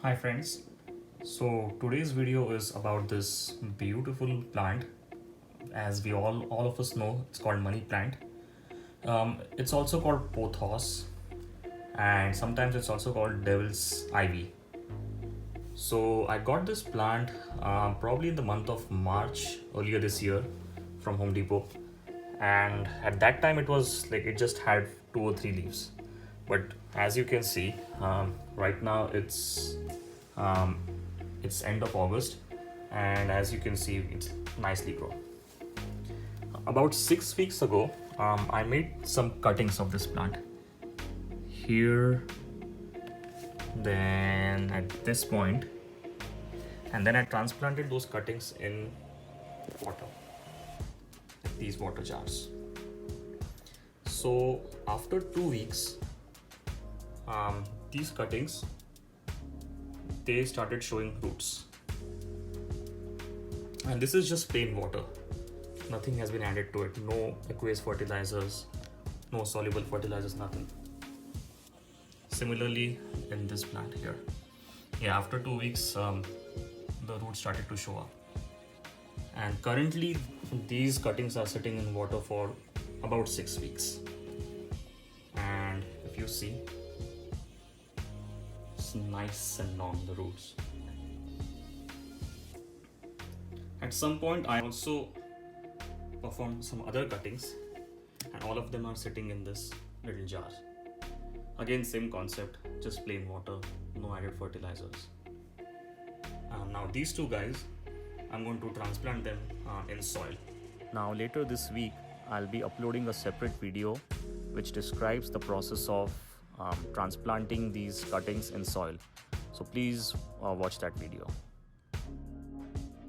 Hi friends, so today's video is about this beautiful plant. As we all of us know, it's called money plant. It's also called pothos, and sometimes it's also called devil's ivy. So I got this plant probably in the month of March earlier this year from Home Depot, and at that time it was like it just had 2 or 3 leaves. But as you can see, right now um, it's end of August, and as you can see, it's nicely grown. About 6 weeks ago, I made some cuttings of this plant here, then at this point, and then I transplanted those cuttings in water, these water jars. So after 2 weeks, these cuttings, they started showing roots, and this is just plain water. Nothing has been added to it. No aqueous fertilizers, no soluble fertilizers, nothing. Similarly in this plant here, yeah, after 2 weeks, the roots started to show up, and currently these cuttings are sitting in water for about 6 weeks. And if you see, it's nice and long, the roots. At some point I also performed some other cuttings, and all of them are sitting in this little jar. Again, same concept, just plain water, no added fertilizers. Now these two guys, I'm going to transplant them in soil. Now later this week, I'll be uploading a separate video which describes the process of transplanting these cuttings in soil. So please watch that video.